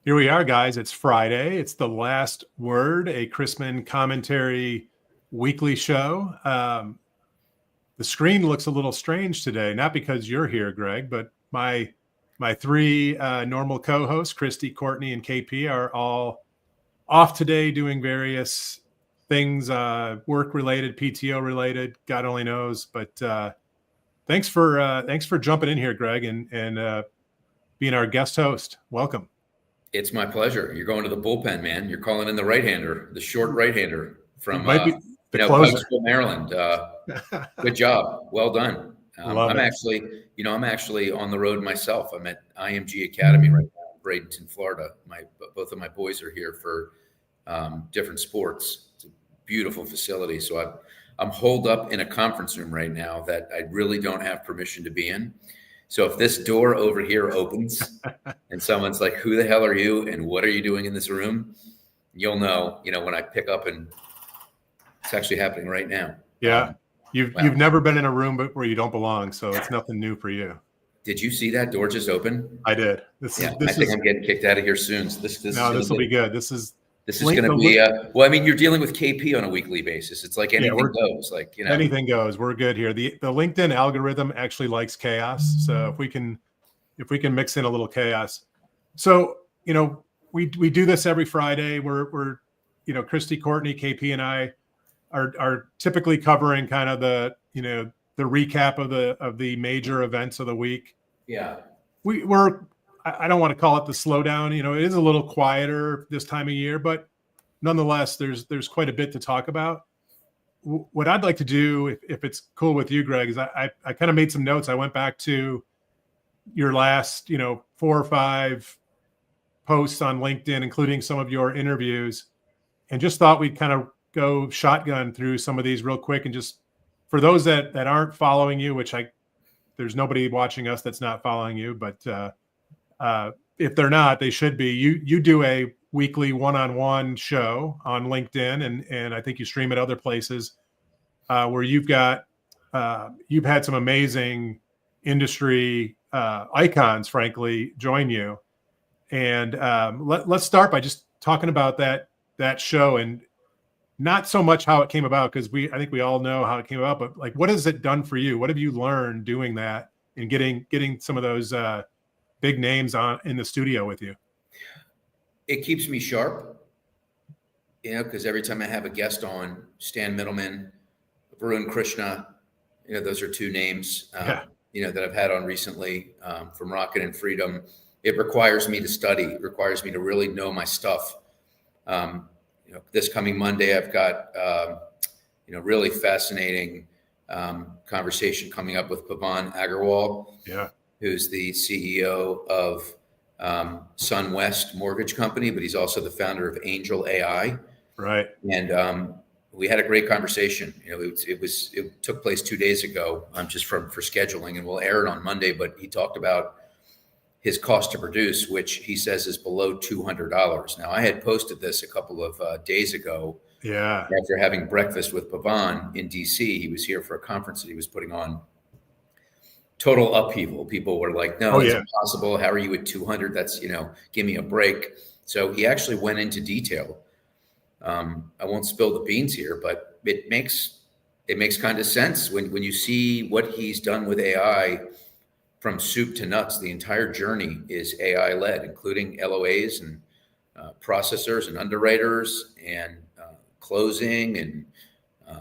Here we are, guys. It's Friday. It's the last word, a Chrisman commentary weekly show. The screen looks a little strange today, not because you're here, Greg, but my three normal co-hosts, Christy, Courtney, and KP, are all off today doing various things, work-related, PTO-related, God only knows. But thanks for jumping in here, Greg, and being our guest host. Welcome. It's my pleasure. You're going to the bullpen, man. You're calling in the right-hander, the short right-hander from Pikesville, Maryland. Good job. Well done. I'm actually on the road myself. I'm at IMG Academy right now in Bradenton, Florida. Both of my boys are here for different sports. It's a beautiful facility. So I'm holed up in a conference room right now that I really don't have permission to be in. So if this door over here opens and someone's like, "Who the hell are you? And what are you doing in this room?" You'll know, when I pick up, and it's actually happening right now. Yeah. You've never been in a room where you don't belong. So it's nothing new for you. Did you see that door just open? I did. I think I'm getting kicked out of here soon. So this will be good. This is going to be, you're dealing with KP on a weekly basis. It's like anything goes. Anything goes. We're good here. The LinkedIn algorithm actually likes chaos. So if we can mix in a little chaos. So, we do this every Friday. We're Christy, Courtney, KP, and I are typically covering kind of the recap of the major events of the week. Yeah. I don't want to call it the slowdown. It is a little quieter this time of year, but nonetheless, there's quite a bit to talk about. What I'd like to do, if it's cool with you, Greg, is I kind of made some notes. I went back to your last, 4 or 5 posts on LinkedIn, including some of your interviews, and just thought we'd kind of go shotgun through some of these real quick. And just for those that aren't following you, there's nobody watching us that's not following you, but if they're not, they should be. You do a weekly one-on-one show on LinkedIn, and I think you stream at other places where you've had some amazing industry icons, frankly, join you. And let's start by just talking about that show, and not so much how it came about, because I think we all know how it came about, but what has it done for you? What have you learned doing that and getting some of those big names in the studio with you? It keeps me sharp, because every time I have a guest on, Stan Middleman, Varun Krishna, those are 2 names, that I've had on recently from Rocket and Freedom. It requires me to study. It requires me to really know my stuff. This coming Monday, I've got, really fascinating conversation coming up with Pavan Agarwal. Yeah. Who's the CEO of SunWest Mortgage Company, but he's also the founder of Angel AI. Right. And we had a great conversation. It took place 2 days ago, just for scheduling, and we'll air it on Monday. But he talked about his cost to produce, which he says is below $200. Now, I had posted this a couple of days ago. Yeah. After having breakfast with Pavan in DC, he was here for a conference that he was putting on. Total upheaval. People were like, "No, it's impossible. How are you at 200? That's, give me a break." So he actually went into detail. I won't spill the beans here, but it makes kind of sense when you see what he's done with AI from soup to nuts. The entire journey is AI led, including LOAs and processors and underwriters and closing and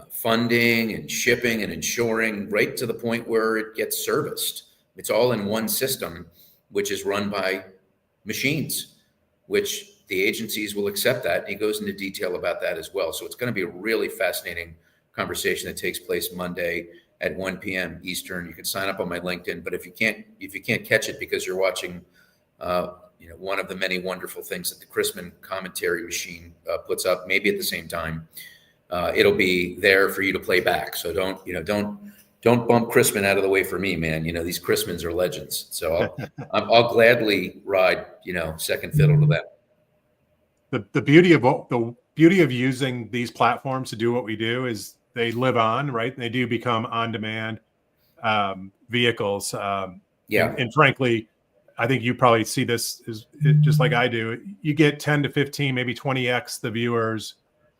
funding and shipping and insuring, right to the point where it gets serviced. It's all in one system, which is run by machines, which the agencies will accept that. And he goes into detail about that as well. So it's going to be a really fascinating conversation that takes place Monday at 1 p.m. Eastern. You can sign up on my LinkedIn, but if you can't catch it because you're watching, one of the many wonderful things that the Chrisman commentary machine puts up, maybe at the same time, it'll be there for you to play back. So don't bump Chrisman out of the way for me, man. These Chrismans are legends. So I'll gladly ride, second fiddle to them. The beauty of using these platforms to do what we do is they live on, right? And they do become on-demand vehicles. And frankly, I think you probably see this just like I do. You get 10 to 15, maybe 20x the viewers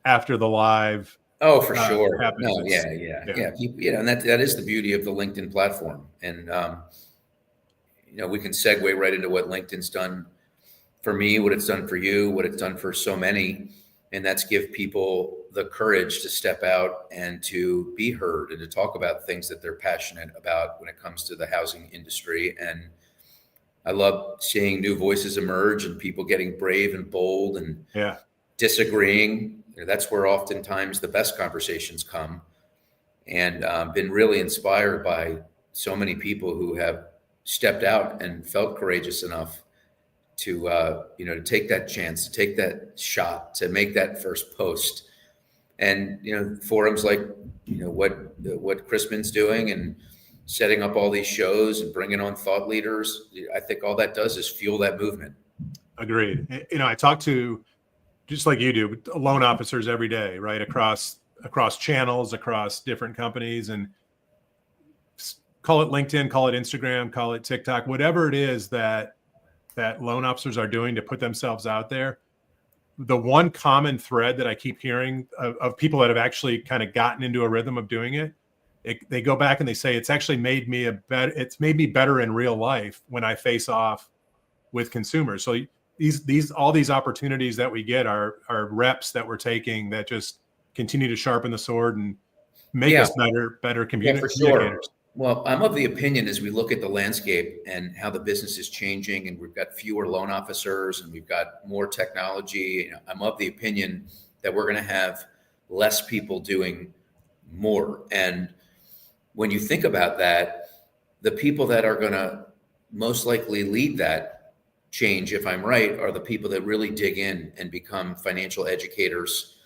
after the live Oh, for sure. happens. No, yeah. People, and that is the beauty of the LinkedIn platform. And we can segue right into what LinkedIn's done for me, what it's done for you, what it's done for so many, and that's give people the courage to step out and to be heard and to talk about things that they're passionate about when it comes to the housing industry. And I love seeing new voices emerge and people getting brave and bold and disagreeing. That's where oftentimes the best conversations come. And been really inspired by so many people who have stepped out and felt courageous enough to to take that chance, to take that shot, to make that first post. And forums like what Chrisman's doing and setting up all these shows and bringing on thought leaders, I think all that does is fuel that movement. Agreed. I talk to, just like you do, loan officers every day, right? Across channels, across different companies, and call it LinkedIn, call it Instagram, call it TikTok, whatever it is that loan officers are doing to put themselves out there. The one common thread that I keep hearing of people that have actually kind of gotten into a rhythm of doing it, they go back and they say, it's actually made me it's made me better in real life when I face off with consumers. So all these opportunities that we get are reps that we're taking that just continue to sharpen the sword and make us better communicators. Sure. Well, I'm of the opinion as we look at the landscape and how the business is changing, and we've got fewer loan officers and we've got more technology, I'm of the opinion that we're going to have less people doing more. And when you think about that, the people that are going to most likely lead that change, if I'm right, are the people that really dig in and become financial educators,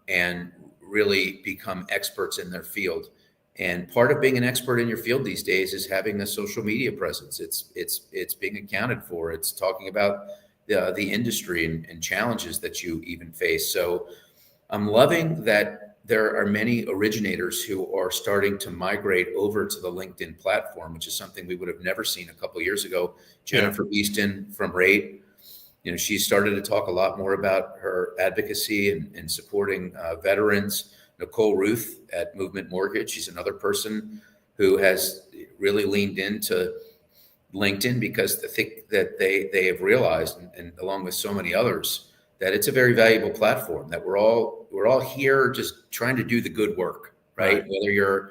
and really become experts in their field. And part of being an expert in your field these days is having a social media presence. It's being accounted for. It's talking about the industry and challenges that you even face. So I'm loving that there are many originators who are starting to migrate over to the LinkedIn platform, which is something we would have never seen a couple of years ago. Jennifer Easton from Rate, she started to talk a lot more about her advocacy and supporting veterans. Nicole Ruth at Movement Mortgage, she's another person who has really leaned into LinkedIn because I think that they have realized, and along with so many others, that it's a very valuable platform, that we're all here just trying to do the good work, right? Whether you're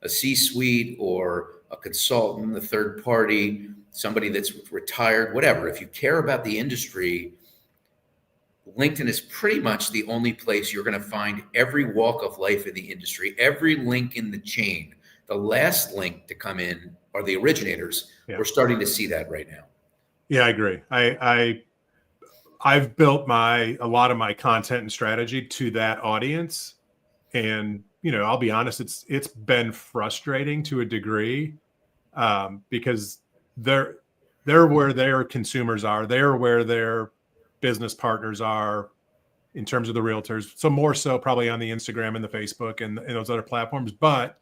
a C-suite or a consultant, a third party, somebody that's retired, whatever. If you care about the industry, LinkedIn is pretty much the only place you're going to find every walk of life in the industry, every link in the chain. The last link to come in are the originators. We're starting to see that right now. Yeah, I agree. I've built a lot of my content and strategy to that audience. And, I'll be honest, it's been frustrating to a degree, because they're where their consumers are. They're where their business partners are in terms of the realtors. So more so probably on the Instagram and the Facebook and those other platforms. But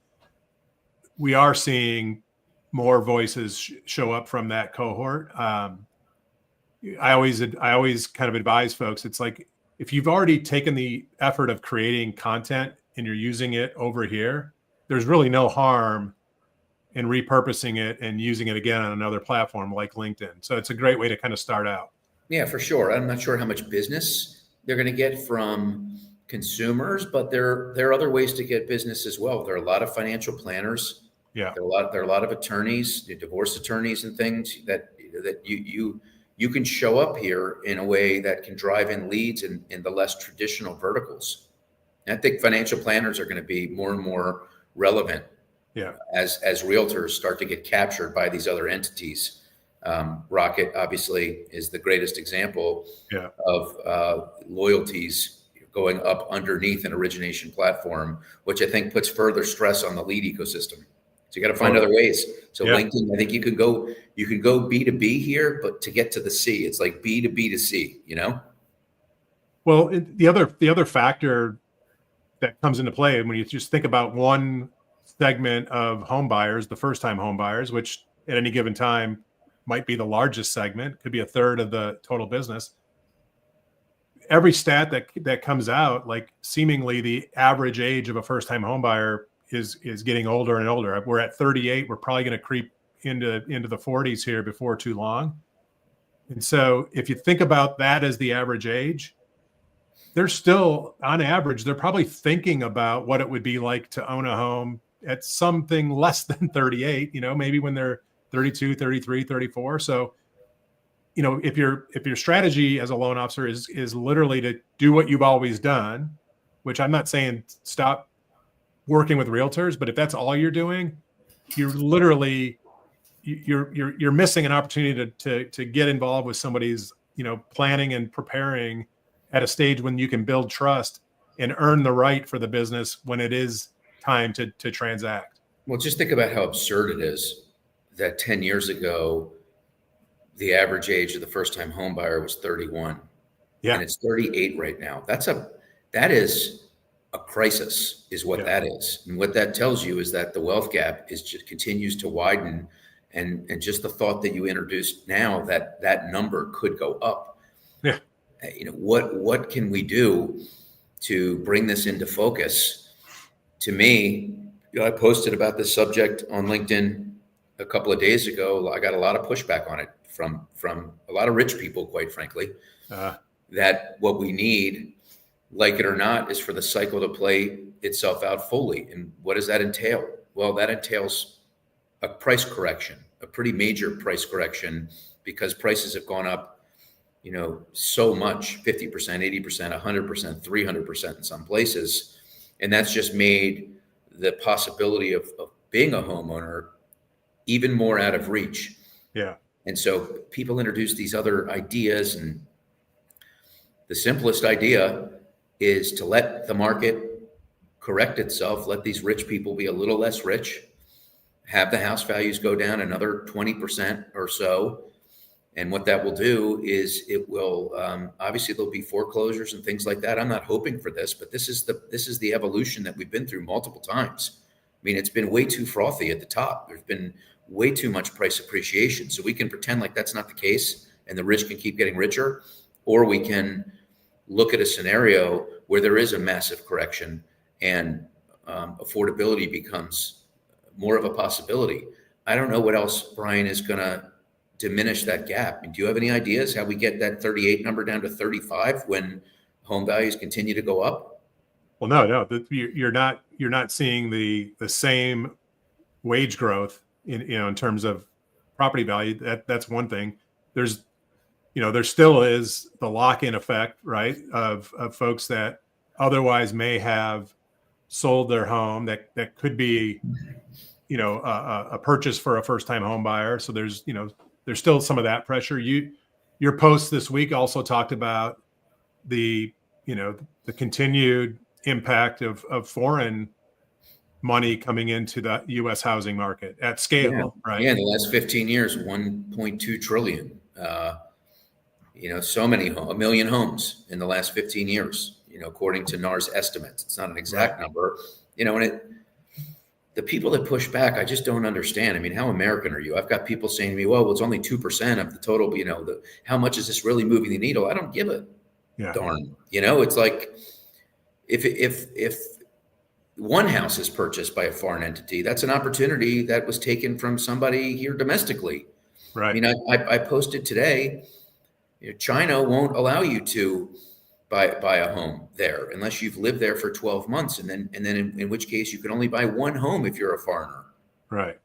we are seeing more voices show up from that cohort. I always kind of advise folks, it's like, if you've already taken the effort of creating content and you're using it over here, there's really no harm in repurposing it and using it again on another platform like LinkedIn. So it's a great way to kind of start out. Yeah, for sure. I'm not sure how much business they're going to get from consumers, but there are other ways to get business as well. There are a lot of financial planners. Yeah. There are a lot of attorneys, divorce attorneys and things that you can show up here in a way that can drive in leads in the less traditional verticals. And I think financial planners are going to be more and more relevant as realtors start to get captured by these other entities. Rocket obviously is the greatest example of loyalties going up underneath an origination platform, which I think puts further stress on the lead ecosystem. So you got to find other ways. So LinkedIn, I think you can go B2B here, but to get to the C, it's like B to B to C, Well, the other factor that comes into play when you just think about one segment of home buyers, the first time home buyers, which at any given time might be the largest segment, could be a third of the total business. Every stat that comes out, like seemingly the average age of a first-time home buyer is getting older and older. We're at 38. We're probably going to creep into the 40s here before too long. And so if you think about that as the average age, they're still, on average, they're probably thinking about what it would be like to own a home at something less than 38, maybe when they're 32, 33, 34. So, if your strategy as a loan officer is literally to do what you've always done, which I'm not saying stop working with realtors, but if that's all you're doing, you're literally you're missing an opportunity to get involved with somebody's planning and preparing at a stage when you can build trust and earn the right for the business when it is time to transact. Well, just think about how absurd it is that 10 years ago, the average age of the first-time home buyer was 31. Yeah. And it's 38 right now. That is a crisis, is what that is. And what that tells you is that the wealth gap just continues to widen. And just the thought that you introduced now, that number could go up. Yeah. What can we do to bring this into focus? To me, I posted about this subject on LinkedIn a couple of days ago. I got a lot of pushback on it from a lot of rich people, quite frankly, that what we need, like it or not, is for the cycle to play itself out fully. And what does that entail? Well, that entails a price correction, a pretty major price correction, because prices have gone up, so much, 50%, 80%, 100%, 300% in some places. And that's just made the possibility of being a homeowner even more out of reach. Yeah. And so people introduce these other ideas, and the simplest idea is to let the market correct itself, let these rich people be a little less rich, have the house values go down another 20% or so. And what that will do is it will, obviously there'll be foreclosures and things like that. I'm not hoping for this, but this is the evolution that we've been through multiple times. I mean, it's been way too frothy at the top. There's been way too much price appreciation. So we can pretend like that's not the case and the rich can keep getting richer, or we can look at a scenario where there is a massive correction and affordability becomes more of a possibility. I don't know what else, Brian, is going to diminish that gap. Do you have any ideas how we get that 38 number down to 35 when home values continue to go up? Well, no, you're not seeing the same wage growth in terms of property value. That's one thing. There still is the lock-in effect, right, of folks that otherwise may have sold their home that could be, a purchase for a first-time home buyer. So there's still some of that pressure. Your post this week also talked about the continued impact of foreign money coming into the U.S. housing market at scale, right? Yeah, in the last 15 years, 1.2 trillion. A million homes in the last 15 years, according to NAR's estimates. It's not an exact number, and the people that push back, I just don't understand. I mean, how American are you? I've got people saying to me, well, it's only 2% of the total, how much is this really moving the needle? I don't give a darn. It's like if one house is purchased by a foreign entity, that's an opportunity that was taken from somebody here domestically. Right. I mean, I posted today, China won't allow you to buy a home there unless you've lived there for 12 months. And then in which case you can only buy one home if you're a foreigner. Right.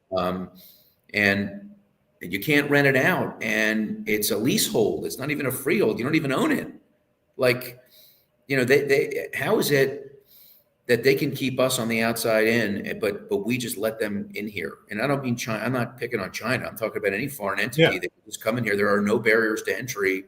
And you can't rent it out, and it's a leasehold. It's not even a freehold. You don't even own it. Like, how is it that they can keep us on the outside in, but we just let them in here? And I don't mean China. I'm not picking on China. I'm talking about any foreign entity that can just come in here. There are no barriers to entry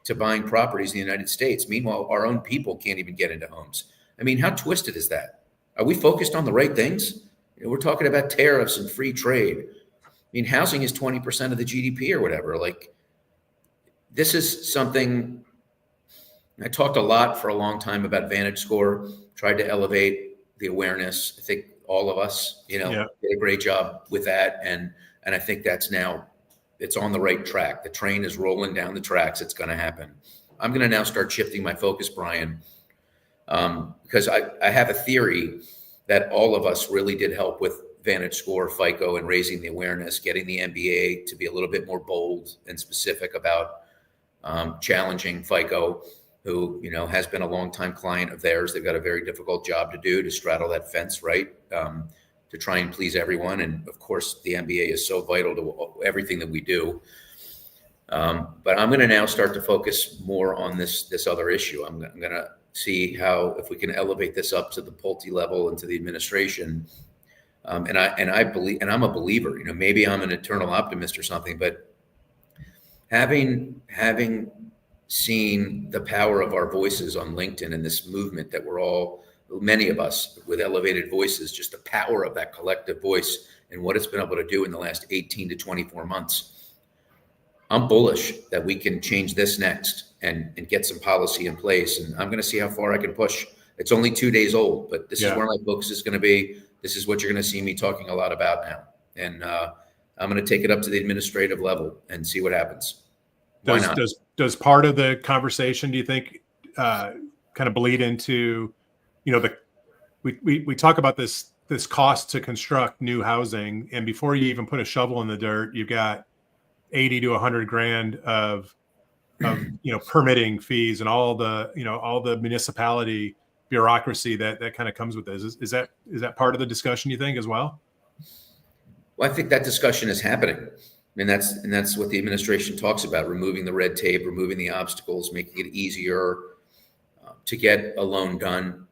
to buying properties in the United States. Meanwhile, our own people can't even get into homes. I mean, how twisted is that? Are we focused on the right things? We're talking about tariffs and free trade. I mean, housing is 20% of the GDP or whatever. Like, this is something. I talked a lot for a long time about VantageScore, tried to elevate the awareness. I think all of us, did a great job with that. And I think that's now it's on the right track. The train is rolling down the tracks. It's going to happen. I'm going to now start shifting my focus, Brian, because I have a theory that all of us really did help with Vantage Score, FICO, and raising the awareness, getting the MBA to be a little bit more bold and specific about challenging FICO, who, you know, has been a longtime client of theirs. They've got a very difficult job to do, to straddle that fence, right? To try and please everyone. And of course, the MBA is so vital to everything that we do. But I'm going to now start to focus more on this other issue. I'm going to see how, if we can elevate this up to the Pulte level and to the administration. And I believe, and I'm a believer, you know, maybe I'm an eternal optimist or something, but having seen the power of our voices on LinkedIn and this movement that we're all, many of us with elevated voices, just the power of that collective voice and what it's been able to do in the last 18 to 24 months. I'm bullish that we can change this next and get some policy in place. And I'm going to see how far I can push. It's only 2 days old, but this is where my focus is going to be. This is what you're going to see me talking a lot about now. And I'm going to take it up to the administrative level and see what happens. Why not? Does part of the conversation, do you think, kind of bleed into, you know, we talk about this cost to construct new housing, and before you even put a shovel in the dirt, you've got 80 to 100 grand of you know, permitting fees and all the municipality bureaucracy that kind of comes with this. Is that part of the discussion, you think, as well? Well, I think that discussion is happening. And that's what the administration talks about: removing the red tape, removing the obstacles, making it easier to get a loan done.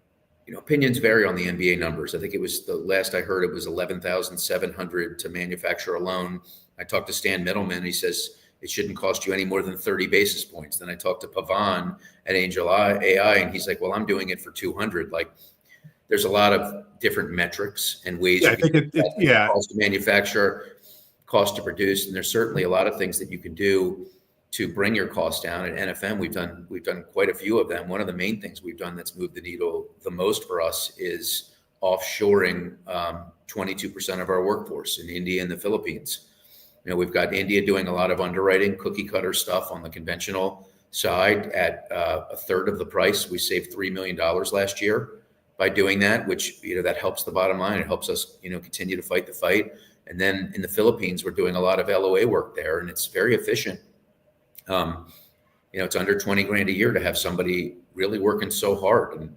You know, opinions vary on the MBA numbers. I think it was, the last I heard, it was 11,700 to manufacture a loan. I talked to Stan Middleman. He says it shouldn't cost you any more than 30 basis points. Then I talked to Pavan at Angel AI, and he's like, well, I'm doing it for 200. Like, there's a lot of different metrics and ways. Yeah, I think cost to manufacture, cost to produce, and there's certainly a lot of things that you can do to bring your costs down. At NFM, we've done quite a few of them. One of the main things we've done that's moved the needle the most for us is offshoring 22% of our workforce in India and the Philippines. You know, we've got India doing a lot of underwriting, cookie cutter stuff on the conventional side at a third of the price. We saved $3 million last year by doing that, which, you know, that helps the bottom line. It helps us, you know, continue to fight the fight. And then in the Philippines, we're doing a lot of LOA work there, and it's very efficient. You know, it's under 20 grand a year to have somebody really working so hard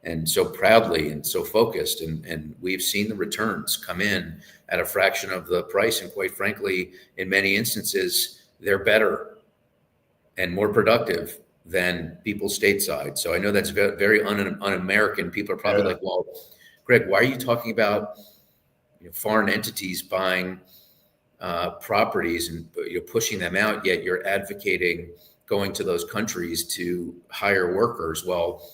and so proudly and so focused. And we've seen the returns come in at a fraction of the price. And quite frankly, in many instances, they're better and more productive than people stateside. So I know that's very un-American. People are probably like, well, Greg, why are you talking about, you know, foreign entities buying properties and, you know, pushing them out, yet you're advocating going to those countries to hire workers? Well,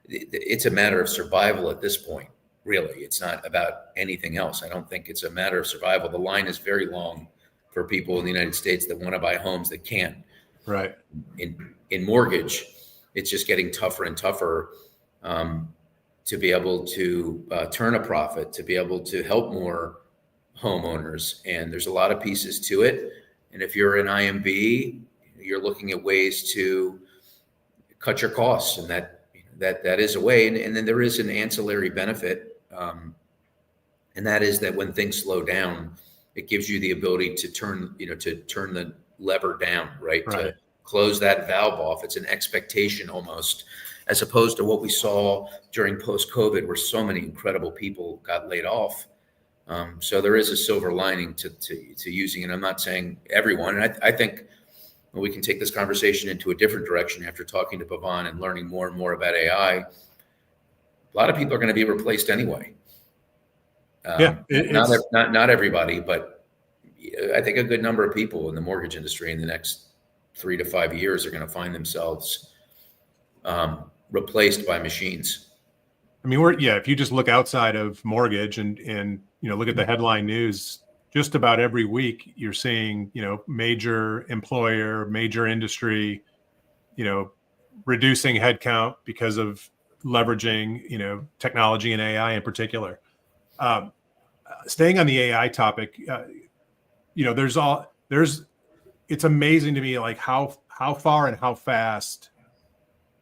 it's a matter of survival at this point, really. It's not about anything else. I don't think it's a matter of survival. The line is very long for people in the United States that want to buy homes that can't. Right. In mortgage, it's just getting tougher and tougher to be able to turn a profit, to be able to help more homeowners. And there's a lot of pieces to it. And if you're an IMB, you're looking at ways to cut your costs, and that is a way. And then there is an ancillary benefit, and that is that when things slow down, it gives you the ability to turn the lever down, right? To close that valve off. It's an expectation almost, as opposed to what we saw during post-COVID, where so many incredible people got laid off. So there is a silver lining to using it. I'm not saying everyone, and I think we can take this conversation into a different direction after talking to Pavan and learning more and more about AI. A lot of people are going to be replaced anyway. Not everybody, but I think a good number of people in the mortgage industry in the next 3 to 5 years are going to find themselves replaced by machines. I mean, if you just look outside of mortgage and you know, look at the headline news, just about every week you're seeing, you know, major employer, major industry, you know, reducing headcount because of leveraging, you know, technology and AI in particular. Staying on the AI topic, you know, there's it's amazing to me, like how far and how fast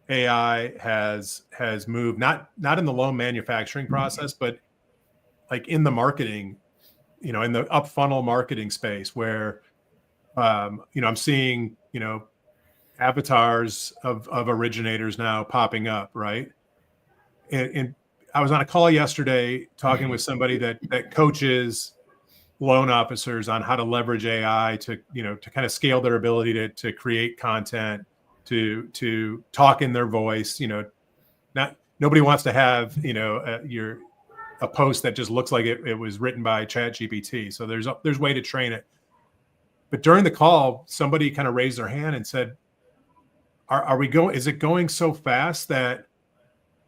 AI has moved, not in the loan manufacturing process, but like in the marketing, in the up funnel marketing space where, I'm seeing, avatars of originators now popping up, right? And I was on a call yesterday talking with somebody that coaches loan officers on how to leverage AI to, to kind of scale their ability to create content, to talk in their voice. Not nobody wants to have, a post that just looks like it was written by ChatGPT. So there's way to train it. But during the call, somebody kind of raised their hand and said, are we going, is it going so fast that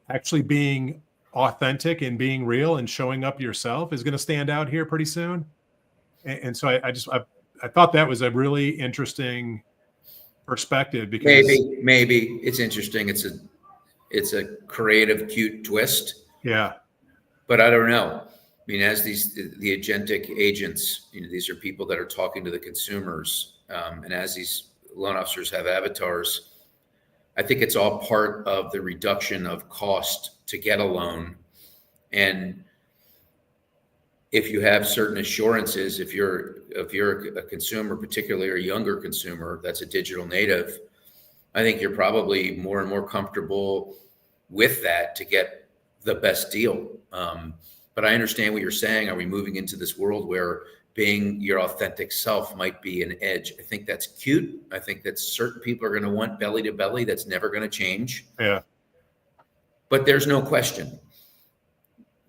actually being authentic and being real and showing up yourself is going to stand out here pretty soon? And so I thought that was a really interesting perspective because maybe it's interesting. It's a creative, cute twist. Yeah. But I don't know. I mean, as the agentic agents, these are people that are talking to the consumers, and as these loan officers have avatars, I think it's all part of the reduction of cost to get a loan. And if you have certain assurances, if you're a consumer, particularly a younger consumer that's a digital native, I think you're probably more and more comfortable with that to get the best deal. But I understand what you're saying. Are we moving into this world where being your authentic self might be an edge? I think that's cute. I think that certain people are going to want belly to belly. That's never going to change. Yeah. But there's no question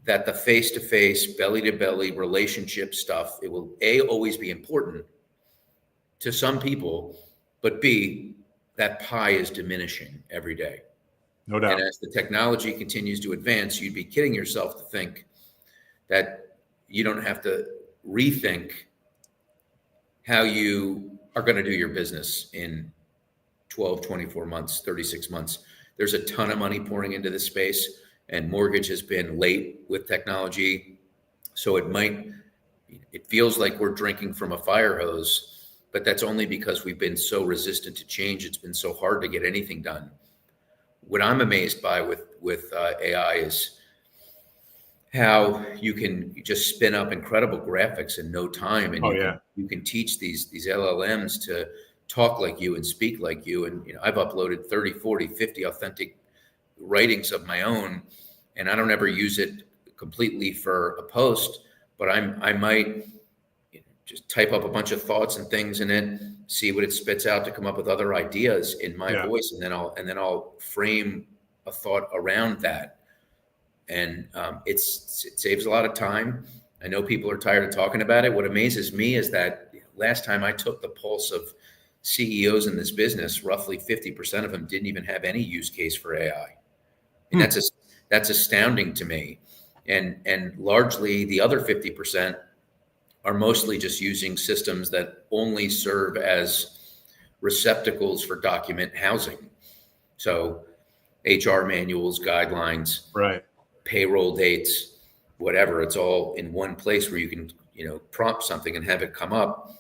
that the face-to-face, belly-to-belly relationship stuff, it will always be important to some people, but B, that pie is diminishing every day. No doubt. And as the technology continues to advance, you'd be kidding yourself to think that you don't have to rethink how you are going to do your business in 12, 24 months, 36 months. There's a ton of money pouring into this space, and mortgage has been late with technology. So it feels like we're drinking from a fire hose, but that's only because we've been so resistant to change. It's been so hard to get anything done. What I'm amazed by with AI is how you can just spin up incredible graphics in no time, and you can teach these LLMs to talk like you and speak like you. And I've uploaded 30, 40, 50 authentic writings of my own, and I don't ever use it completely for a post, but I might just type up a bunch of thoughts and things in it, see what it spits out to come up with other ideas in my voice, and then I'll frame a thought around that. And it saves a lot of time. I know people are tired of talking about it. What amazes me is that last time I took the pulse of CEOs in this business, roughly 50% of them didn't even have any use case for AI. And that's astounding to me. And largely the other 50% are mostly just using systems that only serve as receptacles for document housing. So HR manuals, guidelines, right, payroll dates, whatever. It's all in one place where you can, prompt something and have it come up.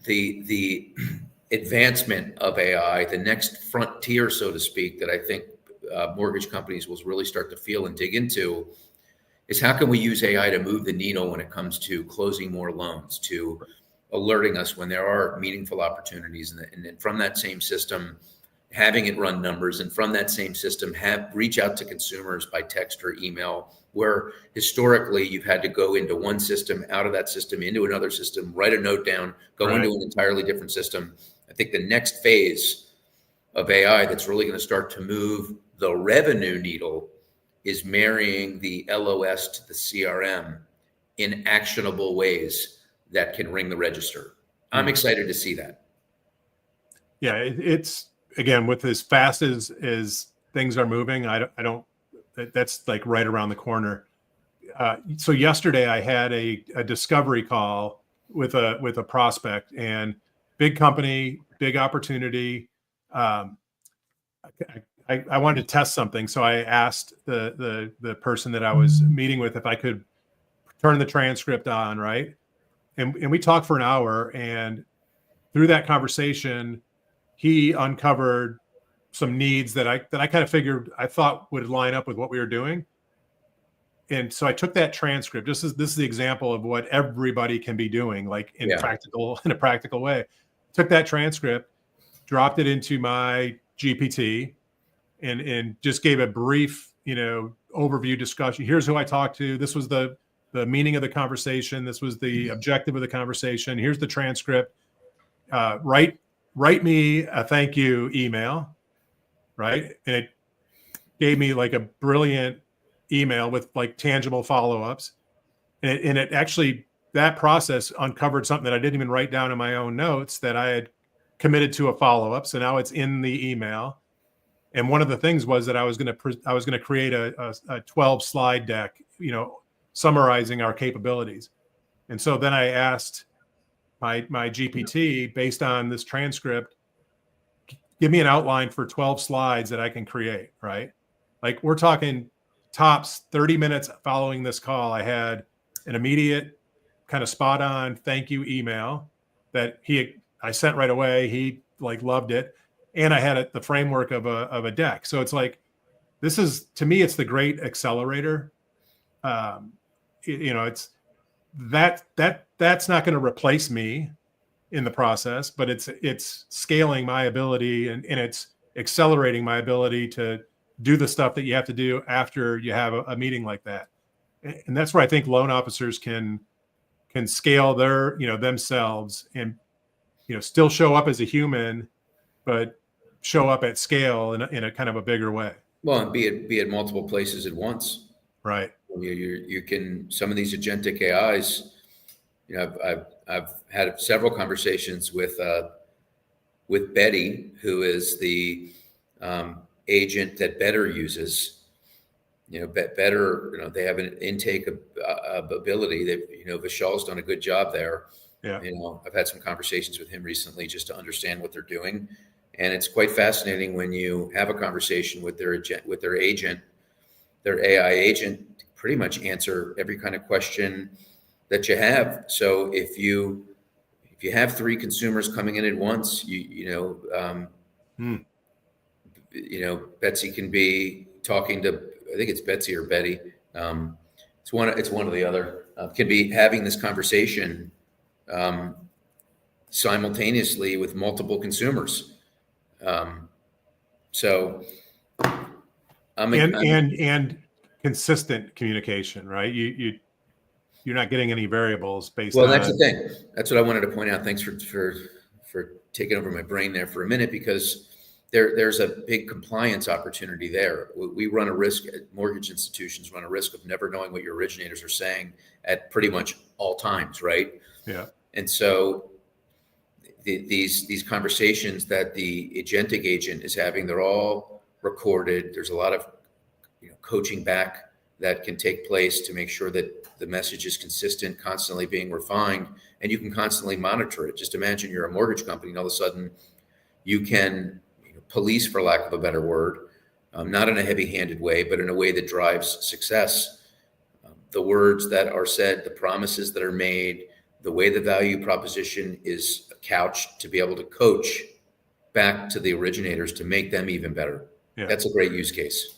The advancement of AI, the next frontier, so to speak, that I think mortgage companies will really start to feel and dig into is how can we use AI to move the needle when it comes to closing more loans, to alerting us when there are meaningful opportunities, and then from that same system, having it run numbers, and from that same system, reach out to consumers by text or email, where historically you've had to go into one system, out of that system, into another system, write a note down, go into an entirely different system. I think the next phase of AI that's really going to start to move the revenue needle is marrying the LOS to the CRM in actionable ways that can ring the register. I'm excited to see that. Yeah, it's again, with as fast as things are moving, I don't. That's like right around the corner. So yesterday I had a discovery call with a prospect, and big company, big opportunity. I wanted to test something, so I asked the person that I was meeting with if I could turn the transcript on, right? And we talked for an hour, and through that conversation, he uncovered some needs that I kind of figured I thought would line up with what we were doing. And so I took that transcript. This is the example of what everybody can be doing, like in a practical way. Took that transcript, dropped it into my GPT, and just gave a brief, overview discussion. Here's who I talked to. This was the meaning of the conversation. This was the objective of the conversation. Here's the transcript. Write me a thank you email, right? And it gave me like a brilliant email with like tangible follow-ups. And it actually, that process uncovered something that I didn't even write down in my own notes that I had committed to a follow-up. So now it's in the email. And one of the things was that I was going to create a 12 slide deck, summarizing our capabilities. And so then I asked my GPT, based on this transcript, give me an outline for 12 slides that I can create, right? Like, we're talking tops 30 minutes following this call. I had an immediate kind of spot on thank you email that I sent right away. He like loved it. And I had the framework of a deck. So it's like, this is, to me, it's the great accelerator. It's that's not going to replace me in the process, but it's scaling my ability and it's accelerating my ability to do the stuff that you have to do after you have a meeting like that. And that's where I think loan officers can scale their, themselves and, still show up as a human, but show up at scale in a kind of a bigger way. Well, and be at multiple places at once. Right. You can, some of these agentic AIs, I've had several conversations with Betty, who is the agent that Better uses. Better, they have an intake of ability that, Vishal's done a good job there. Yeah. I've had some conversations with him recently just to understand what they're doing. And it's quite fascinating when you have a conversation with their agent, their AI agent, pretty much answer every kind of question that you have. So if you have 3 consumers coming in at once, Betsy can be talking to, I think it's Betsy or Betty. It's one or the other. Can be having this conversation simultaneously with multiple consumers. So and consistent communication, right? You're not getting any variables based on. Well, that's the thing. That's what I wanted to point out. Thanks for taking over my brain there for a minute, because there's a big compliance opportunity there. We run a risk, mortgage institutions run a risk of never knowing what your originators are saying at pretty much all times, right? Yeah. And so these conversations that the agentic agent is having, they're all recorded. There's a lot of coaching back that can take place to make sure that the message is consistent, constantly being refined, and you can constantly monitor it. Just imagine you're a mortgage company, and all of a sudden you can police, for lack of a better word, not in a heavy-handed way, but in a way that drives success. The words that are said, the promises that are made, the way the value proposition is couched, to be able to coach back to the originators to make them even better. Yeah. That's a great use case.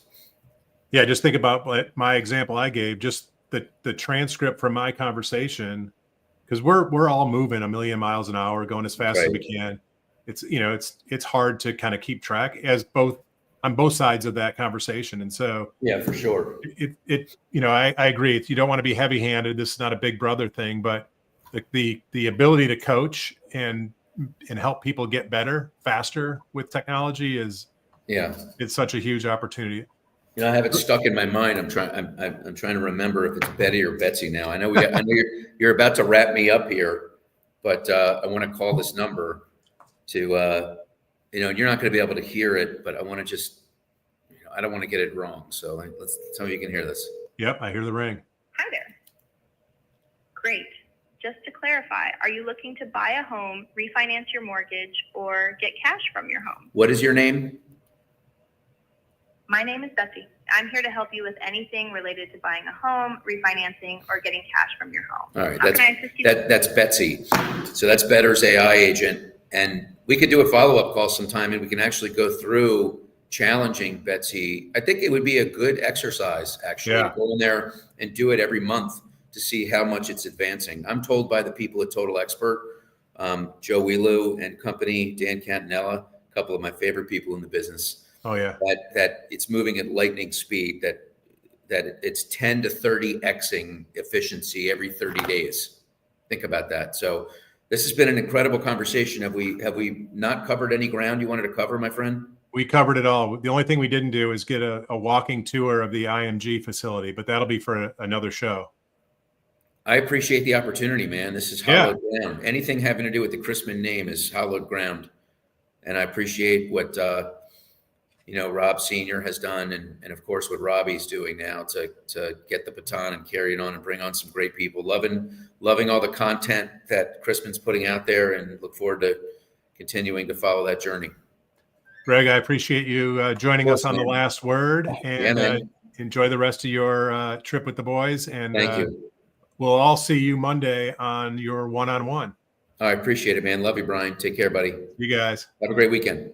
Yeah, just think about my example I gave, just the transcript from my conversation, because we're all moving a million miles an hour, going as fast as we can. It's hard to kind of keep track on both sides of that conversation. And so yeah, for sure. I agree. You don't want to be heavy-handed. This is not a big brother thing, but the ability to coach and help people get better faster with technology it's such a huge opportunity. I have it stuck in my mind. I'm trying to remember if it's Betty or Betsy now. I know you're about to wrap me up here, but I want to call this number to you're not going to be able to hear it, but I want to just I don't want to get it wrong. So let's tell me you can hear this. Yep, I hear the ring. Hi there. Great. Just to clarify, are you looking to buy a home, refinance your mortgage, or get cash from your home? What is your name? My name is Betsy. I'm here to help you with anything related to buying a home, refinancing, or getting cash from your home. All right, that's Betsy. So that's Better's AI agent. And we could do a follow-up call sometime, and we can actually go through challenging Betsy. I think it would be a good exercise, actually, to go in there and do it every month to see how much it's advancing. I'm told by the people at Total Expert, Joe Wheelu and company, Dan Cantanella, a couple of my favorite people in the business. Oh yeah. That it's moving at lightning speed, that it's 10 to 30xing efficiency every 30 days. Think about that. So this has been an incredible conversation. Have we not covered any ground you wanted to cover, my friend? We covered it all. The only thing we didn't do is get a walking tour of the IMG facility, but that'll be for another show. I appreciate the opportunity, man. This is hallowed ground. Anything having to do with the Chrisman name is hallowed ground. And I appreciate what, Rob Sr. has done. And of course, what Robbie's doing now to get the baton and carry it on and bring on some great people. Loving all the content that Chrisman's putting out there, and look forward to continuing to follow that journey. Greg, I appreciate you joining us on The Last Word, and enjoy the rest of your trip with the boys. And thank you. We'll all see you Monday on your one-on-one. I appreciate it, man. Love you, Brian. Take care, buddy. You guys. Have a great weekend.